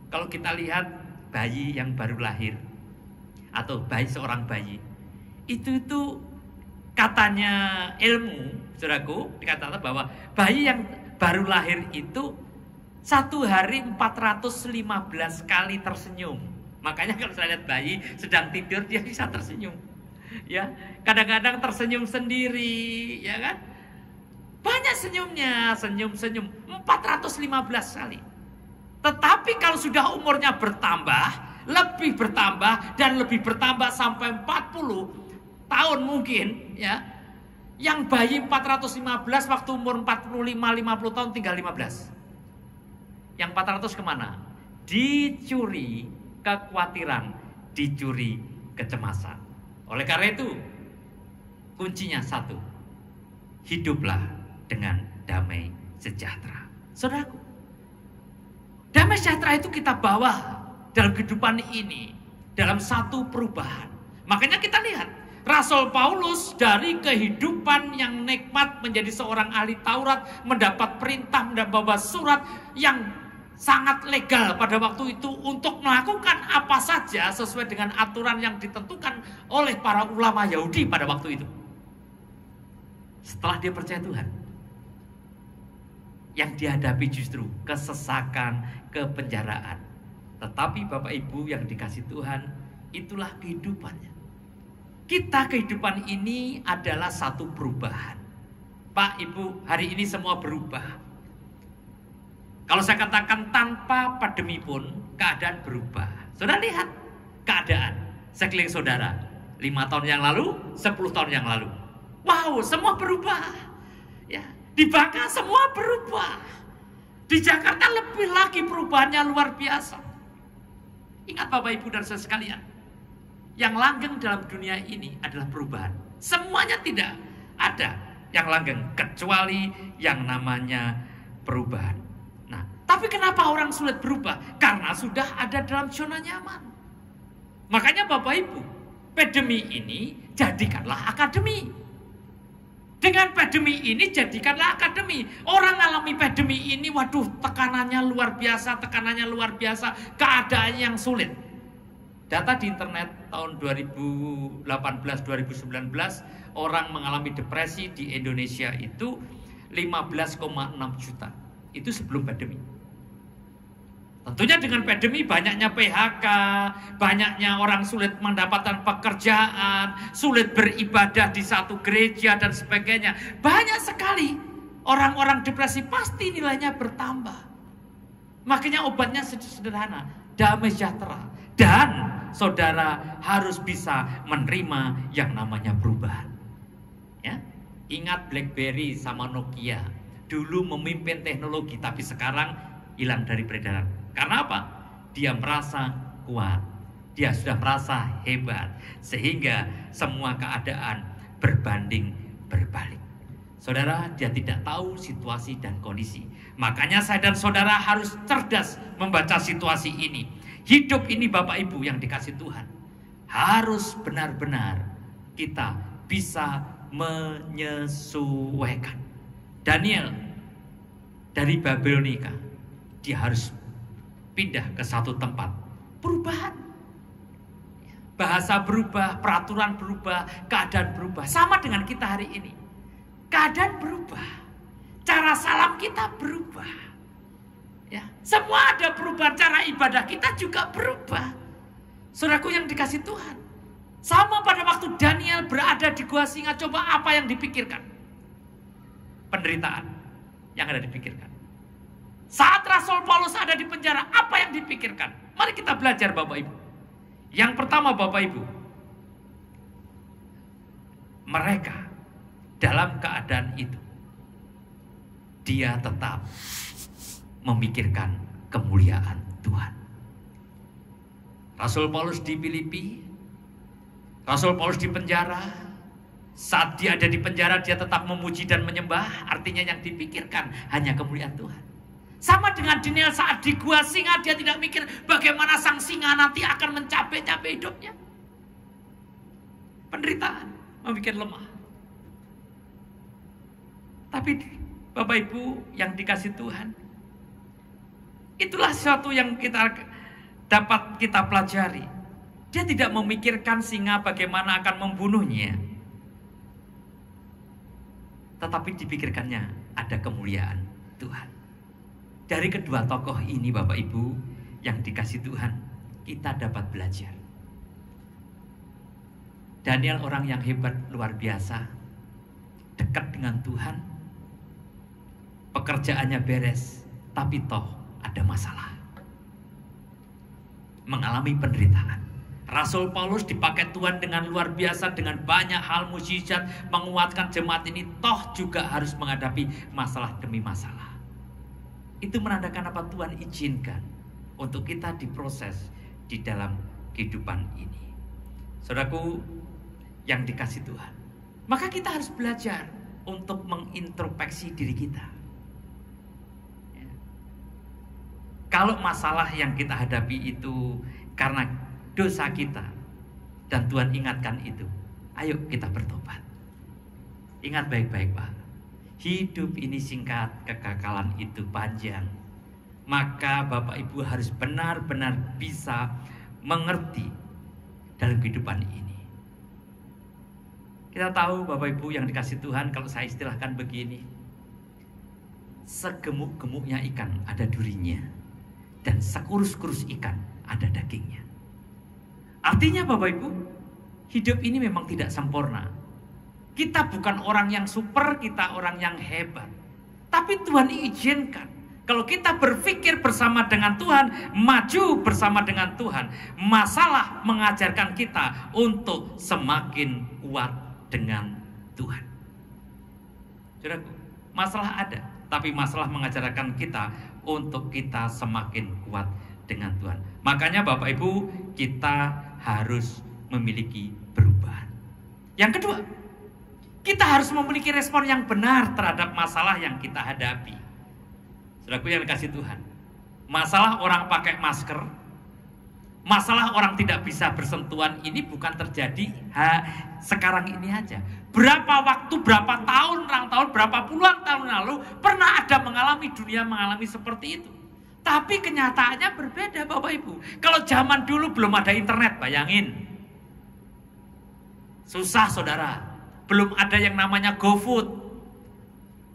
kalau kita lihat bayi yang baru lahir atau seorang bayi, itu katanya ilmu, saudaraku, dikatakan bahwa bayi yang baru lahir itu 1 hari 415 kali tersenyum. Makanya kalau saya lihat bayi sedang tidur, dia bisa tersenyum. Ya, kadang-kadang tersenyum sendiri, ya kan? Banyak senyumnya, senyum-senyum 415 kali. Tetapi kalau sudah umurnya bertambah, lebih bertambah dan lebih bertambah sampai 40 tahun mungkin, ya. Yang bayi 415 waktu umur 45-50 tahun tinggal 15. Yang 400 kemana? Dicuri kekhawatiran, dicuri kecemasan. Oleh karena itu, kuncinya satu, hiduplah dengan damai sejahtera. Saudaraku, damai sejahtera itu kita bawa dalam kehidupan ini, dalam satu perubahan. Makanya kita lihat, Rasul Paulus dari kehidupan yang nikmat menjadi seorang ahli Taurat, mendapat perintah, membawa surat yang sangat legal pada waktu itu untuk melakukan apa saja sesuai dengan aturan yang ditentukan oleh para ulama Yahudi pada waktu itu. Setelah dia percaya Tuhan, yang dihadapi justru kesesakan, kepenjaraan. Tetapi Bapak Ibu yang dikasih Tuhan, itulah kehidupannya. Kita kehidupan ini adalah satu perubahan. Pak, Ibu, hari ini semua berubah. Kalau saya katakan tanpa pandemi pun keadaan berubah. Saudara lihat keadaan sekeliling saudara 5 tahun yang lalu, 10 tahun yang lalu. Wow, semua berubah. Ya, di Bangka semua berubah. Di Jakarta lebih lagi perubahannya luar biasa. Ingat Bapak Ibu dan saudara sekalian, yang langgeng dalam dunia ini adalah perubahan. Semuanya tidak ada yang langgeng kecuali yang namanya perubahan. Nah, tapi kenapa orang sulit berubah? Karena sudah ada dalam zona nyaman. Makanya Bapak Ibu, pandemi ini jadikanlah akademi. Dengan pandemi ini jadikanlah akademi. Orang alami pandemi ini, waduh, tekanannya luar biasa, keadaan yang sulit. Data di internet tahun 2018-2019, orang mengalami depresi di Indonesia itu 15,6 juta. Itu sebelum pandemi. Tentunya dengan pandemi banyaknya PHK, banyaknya orang sulit mendapatkan pekerjaan, sulit beribadah di satu gereja dan sebagainya. Banyak sekali orang-orang depresi, pasti nilainya bertambah. Makanya obatnya sederhana, damai sejahtera. Dan saudara harus bisa menerima yang namanya perubahan. Ya, ingat BlackBerry sama Nokia dulu memimpin teknologi, tapi sekarang hilang dari peredaran. Karena apa? Dia merasa kuat, dia sudah merasa hebat, sehingga semua keadaan berbanding berbalik. Saudara, dia tidak tahu situasi dan kondisi. Makanya saya dan saudara harus cerdas membaca situasi ini. Hidup ini Bapak Ibu yang dikasih Tuhan, harus benar-benar kita bisa menyesuaikan. Daniel dari Babilonika, dia harus pindah ke satu tempat. Perubahan. Bahasa berubah, peraturan berubah, keadaan berubah. Sama dengan kita hari ini. Keadaan berubah. Cara salam kita berubah. Ya, semua ada perubahan, cara ibadah kita juga berubah. Saudaraku yang dikasih Tuhan. Sama pada waktu Daniel berada di gua singa, coba apa yang dipikirkan? Penderitaan yang ada dipikirkan. Saat Rasul Paulus ada di penjara, apa yang dipikirkan? Mari kita belajar Bapak Ibu. Yang pertama Bapak Ibu, mereka dalam keadaan itu, dia tetap memikirkan kemuliaan Tuhan. Rasul Paulus di Filipi, Rasul Paulus di penjara. Saat dia ada di penjara, dia tetap memuji dan menyembah. Artinya yang dipikirkan hanya kemuliaan Tuhan. Sama dengan Daniel saat di gua singa, dia tidak mikir bagaimana sang singa nanti akan mencapai hidupnya. Penderitaan, membuat lemah. Tapi Bapak Ibu yang dikasih Tuhan, itulah sesuatu yang dapat kita pelajari. Dia tidak memikirkan singa bagaimana akan membunuhnya. Tetapi dipikirkannya ada kemuliaan Tuhan. Dari kedua tokoh ini Bapak Ibu yang dikasih Tuhan, kita dapat belajar. Daniel orang yang hebat, luar biasa. Dekat dengan Tuhan. Pekerjaannya beres, tapi toh ada masalah. Mengalami penderitaan. Rasul Paulus dipakai Tuhan dengan luar biasa, dengan banyak hal mukjizat menguatkan jemaat ini, toh juga harus menghadapi masalah demi masalah. Itu menandakan apa Tuhan izinkan untuk kita diproses di dalam kehidupan ini. Saudaraku yang dikasih Tuhan, maka kita harus belajar untuk mengintrospeksi diri kita. Ya. Kalau masalah yang kita hadapi itu karena dosa kita dan Tuhan ingatkan itu, ayo kita bertobat. Ingat baik-baik Pak, hidup ini singkat, kekekalan itu panjang. Maka Bapak Ibu harus benar-benar bisa mengerti dalam kehidupan ini. Kita tahu Bapak Ibu yang dikasih Tuhan, kalau saya istilahkan begini, segemuk-gemuknya ikan ada durinya, dan sekurus-kurus ikan ada dagingnya. Artinya Bapak Ibu, hidup ini memang tidak sempurna. Kita bukan orang yang super, kita orang yang hebat. Tapi Tuhan izinkan, kalau kita berpikir bersama dengan Tuhan, maju bersama dengan Tuhan, masalah mengajarkan kita untuk semakin kuat dengan Tuhan. Saudaraku, masalah ada, tapi masalah mengajarkan kita untuk kita semakin kuat dengan Tuhan. Makanya Bapak Ibu, kita harus memiliki perubahan. Yang kedua, kita harus memiliki respon yang benar terhadap masalah yang kita hadapi. Saudaraku yang dikasih Tuhan, masalah orang pakai masker, masalah orang tidak bisa bersentuhan ini bukan terjadi sekarang ini aja. Berapa waktu, berapa tahun, berapa puluhan tahun lalu pernah ada dunia mengalami seperti itu. Tapi kenyataannya berbeda Bapak Ibu. Kalau zaman dulu belum ada internet, bayangin. Susah saudara. Belum ada yang namanya GoFood.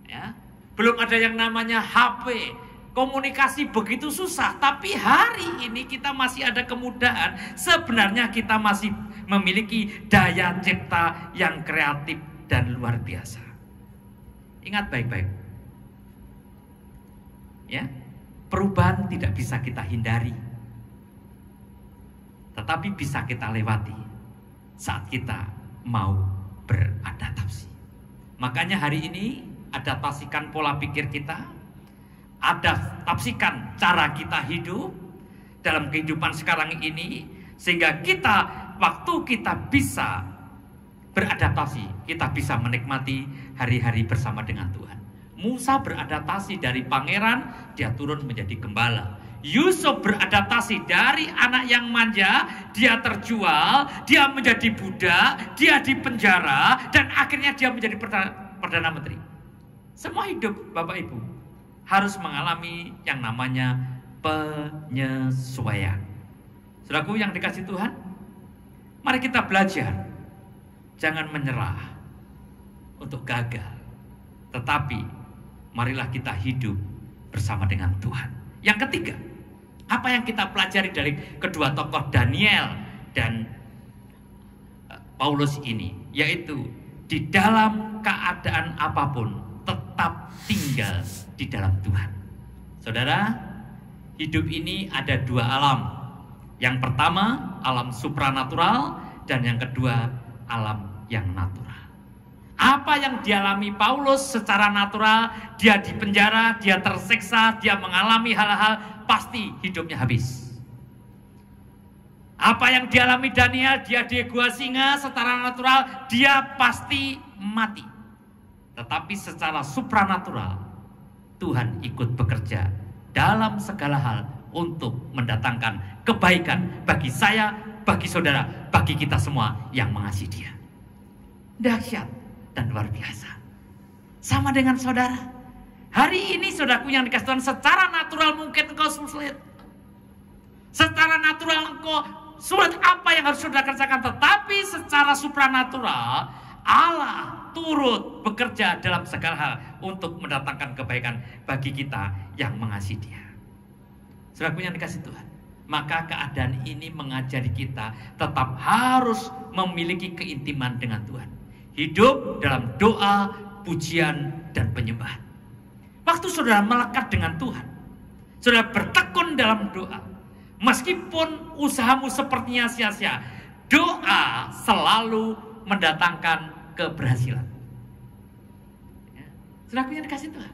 Ya. Belum ada yang namanya HP. Komunikasi begitu susah. Tapi hari ini kita masih ada kemudahan. Sebenarnya kita masih memiliki daya cipta yang kreatif dan luar biasa. Ingat baik-baik. Ya. Perubahan tidak bisa kita hindari, tetapi bisa kita lewati saat kita mau beradaptasi. Makanya hari ini adaptasikan pola pikir kita, adaptasikan cara kita hidup dalam kehidupan sekarang ini, sehingga kita waktu kita bisa beradaptasi, kita bisa menikmati hari-hari bersama dengan Tuhan. Musa beradaptasi dari pangeran, dia turun menjadi gembala. Yusuf beradaptasi dari anak yang manja, dia terjual, dia menjadi budak, dia dipenjara, dan akhirnya dia menjadi Perdana Menteri. Semua hidup Bapak Ibu harus mengalami yang namanya penyesuaian. Saudaraku yang dikasih Tuhan, Mari kita belajar, jangan menyerah untuk gagal. Tetapi marilah kita hidup bersama dengan Tuhan. Yang ketiga, apa yang kita pelajari dari kedua tokoh Daniel dan Paulus ini, yaitu di dalam keadaan apapun tetap tinggal di dalam Tuhan. Saudara, hidup ini ada dua alam. Yang pertama, alam supranatural, dan yang kedua, alam yang natural. Apa yang dialami Paulus secara natural, dia dipenjara, dia tersiksa, dia mengalami hal-hal, pasti hidupnya habis. Apa yang dialami Daniel, dia di gua singa, secara natural, dia pasti mati. Tetapi secara supranatural, Tuhan ikut bekerja dalam segala hal untuk mendatangkan kebaikan bagi saya, bagi saudara, bagi kita semua yang mengasihi Dia. Dahsyat dan luar biasa. Sama dengan saudara. Hari ini saudaraku yang dikasih Tuhan, secara natural mungkin engkau sulit. Secara natural engkau sulit apa yang harus saudara kerjakan. Tetapi secara supranatural, Allah turut bekerja dalam segala hal untuk mendatangkan kebaikan bagi kita yang mengasihi Dia. Saudaraku yang dikasih Tuhan, maka keadaan ini mengajari kita tetap harus memiliki keintiman dengan Tuhan. Hidup dalam doa, pujian, dan penyembahan. Waktu saudara melekat dengan Tuhan, saudara bertekun dalam doa, meskipun usahamu sepertinya sia-sia, doa selalu mendatangkan keberhasilan. Ya. Saudaraku yang dikasih Tuhan,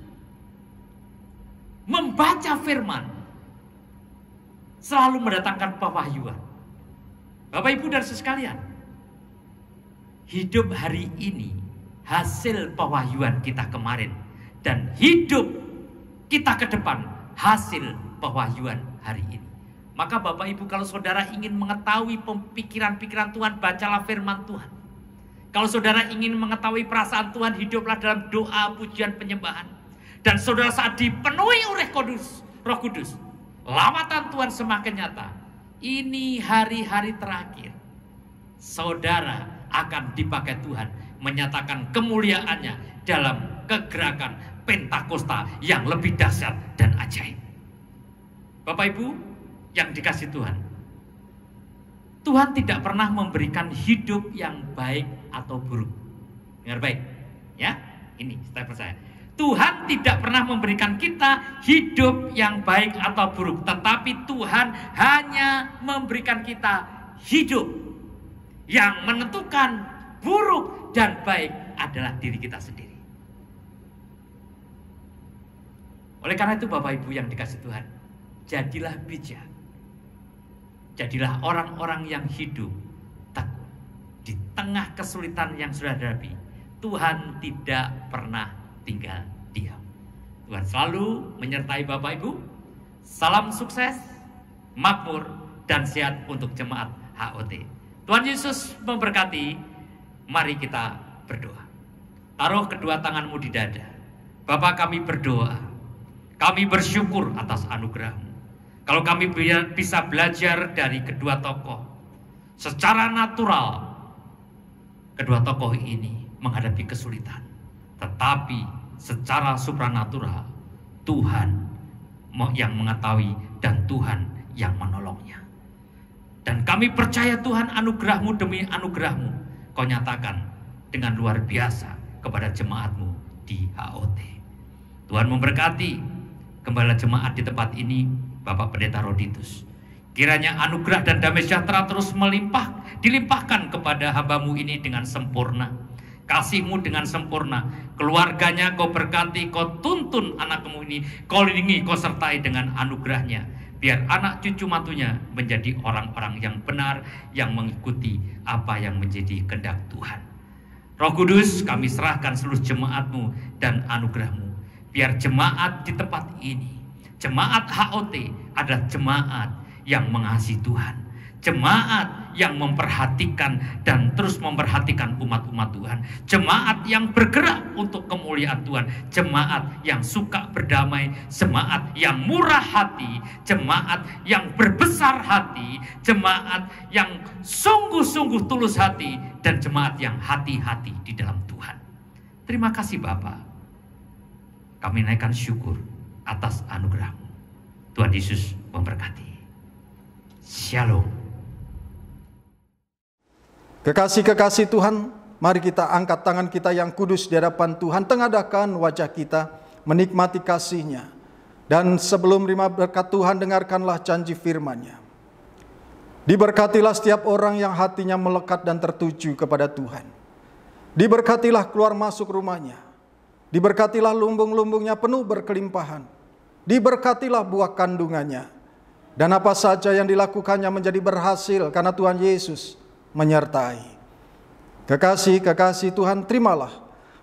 membaca firman selalu mendatangkan pewahyuan. Bapak Ibu dan saudara sekalian, hidup hari ini hasil pewahyuan kita kemarin, dan hidup kita ke depan hasil pewahyuan hari ini. Maka Bapak Ibu, kalau saudara ingin mengetahui pikiran-pikiran Tuhan, bacalah firman Tuhan. Kalau saudara ingin mengetahui perasaan Tuhan, hiduplah dalam doa, pujian, penyembahan. Dan saudara saat dipenuhi oleh Roh Kudus, lawatan Tuhan semakin nyata. Ini hari-hari terakhir, saudara akan dipakai Tuhan menyatakan kemuliaannya dalam kegerakan Pentakosta yang lebih dahsyat dan ajaib. Bapak Ibu yang dikasih Tuhan, Tuhan tidak pernah memberikan hidup yang baik atau buruk. Dengar baik, ya. Ini saya percaya. Tuhan tidak pernah memberikan kita hidup yang baik atau buruk, tetapi Tuhan hanya memberikan kita hidup yang menentukan buruk dan baik adalah diri kita sendiri. Oleh karena itu Bapak Ibu yang dikasih Tuhan, jadilah bijak. Jadilah orang-orang yang hidup tekun di tengah kesulitan yang sudah hadapi. Tuhan tidak pernah tinggal diam. Tuhan selalu menyertai Bapak Ibu. Salam sukses, makmur, dan sehat untuk jemaat HOT. Tuhan Yesus memberkati. Mari kita berdoa. Taruh kedua tanganmu di dada. Bapa, kami berdoa. Kami bersyukur atas anugerah-Mu. Kalau kami bisa belajar dari kedua tokoh, secara natural kedua tokoh ini menghadapi kesulitan. Tetapi secara supranatural, Tuhan yang mengetahui dan Tuhan yang menolongnya. Dan kami percaya Tuhan, anugerah-Mu demi anugerah-Mu Kau nyatakan dengan luar biasa kepada jemaat-Mu di HOT. Tuhan memberkati gembala jemaat di tempat ini, Bapak Pendeta Roditus. Kiranya anugerah dan damai sejahtera terus dilimpahkan kepada hamba-Mu ini dengan sempurna. Kasih-Mu dengan sempurna. Keluarganya Kau berkati, Kau tuntun anak-Mu ini, Kau lindungi, Kau sertai dengan anugerah-Nya. Biar anak cucu mantunya menjadi orang-orang yang benar, yang mengikuti apa yang menjadi kehendak Tuhan. Roh Kudus, kami serahkan seluruh jemaat-Mu dan anugerah-Mu. Biar jemaat di tempat ini, jemaat HOT adalah jemaat yang mengasihi Tuhan. Jemaat yang memperhatikan dan terus memperhatikan umat-umat Tuhan. Jemaat yang bergerak untuk kemuliaan Tuhan. Jemaat yang suka berdamai. Jemaat yang murah hati. Jemaat yang berbesar hati. Jemaat yang sungguh-sungguh tulus hati. Dan jemaat yang hati-hati di dalam Tuhan. Terima kasih Bapa. Kami naikkan syukur atas anugerah-Mu. Tuhan Yesus memberkati. Shalom. Kekasih-kekasih Tuhan, mari kita angkat tangan kita yang kudus di hadapan Tuhan, tengadahkan wajah kita, menikmati kasih-Nya. Dan sebelum terima berkat Tuhan, dengarkanlah janji firman-Nya. Diberkatilah setiap orang yang hatinya melekat dan tertuju kepada Tuhan. Diberkatilah keluar masuk rumahnya. Diberkatilah lumbung-lumbungnya penuh berkelimpahan. Diberkatilah buah kandungannya. Dan apa saja yang dilakukannya menjadi berhasil karena Tuhan Yesus menyertai. Kekasih-kekasih Tuhan, terimalah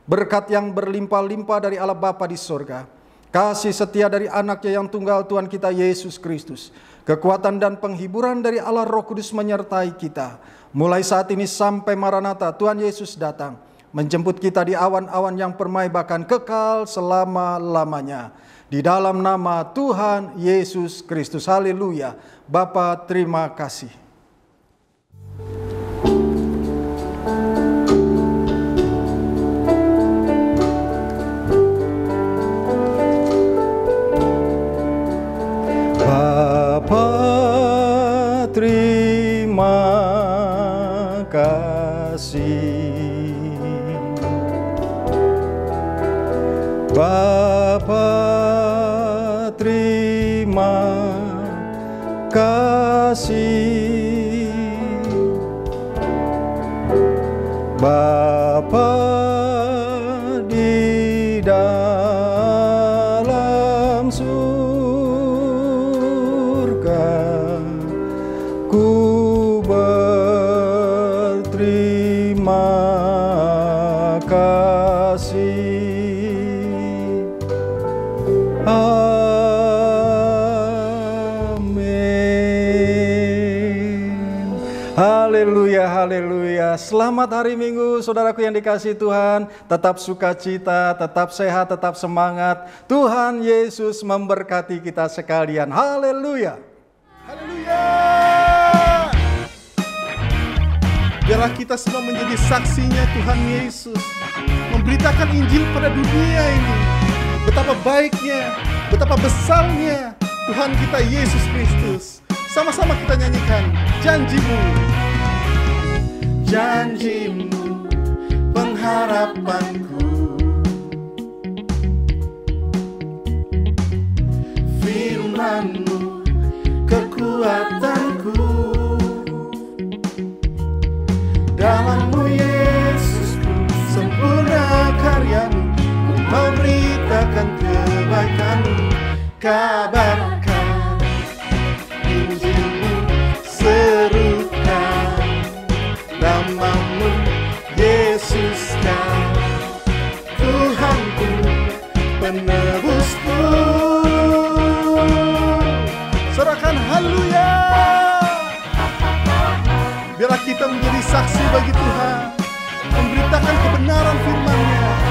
berkat yang berlimpah-limpah dari Allah Bapa di sorga, kasih setia dari anaknya yang tunggal Tuhan kita Yesus Kristus, kekuatan dan penghiburan dari Allah Roh Kudus menyertai kita, mulai saat ini sampai Maranatha Tuhan Yesus datang, menjemput kita di awan-awan yang permai bahkan kekal selama-lamanya. Di dalam nama Tuhan Yesus Kristus, haleluya. Bapa, terima kasih. Bapa, terima kasih. Bapa, terima kasih. Bapa di dalam surga, ku berterima kasih. Haleluya, haleluya. Selamat hari Minggu, saudaraku yang dikasihi Tuhan. Tetap sukacita, tetap sehat, tetap semangat. Tuhan Yesus memberkati kita sekalian. Haleluya. Haleluya. Biarlah kita semua menjadi saksinya Tuhan Yesus, memberitakan Injil pada dunia ini. Betapa baiknya, betapa besarnya Tuhan kita Yesus Kristus. Sama-sama kita nyanyikan janji-Mu. Janji-Mu, pengharapanku. Firman-Mu, kekuatanku. Dalam-Mu Yesusku, sempurna karya-Mu. Ku mau beritakan kebaikan-Mu. Kabarkan Injil-Mu, serukan nama-Mu, Yesuskan Tuhanku, penebusku. Sorakan haleluya. Biarlah kita menjadi saksi bagi Tuhan, memberitakan kebenaran firman-Nya.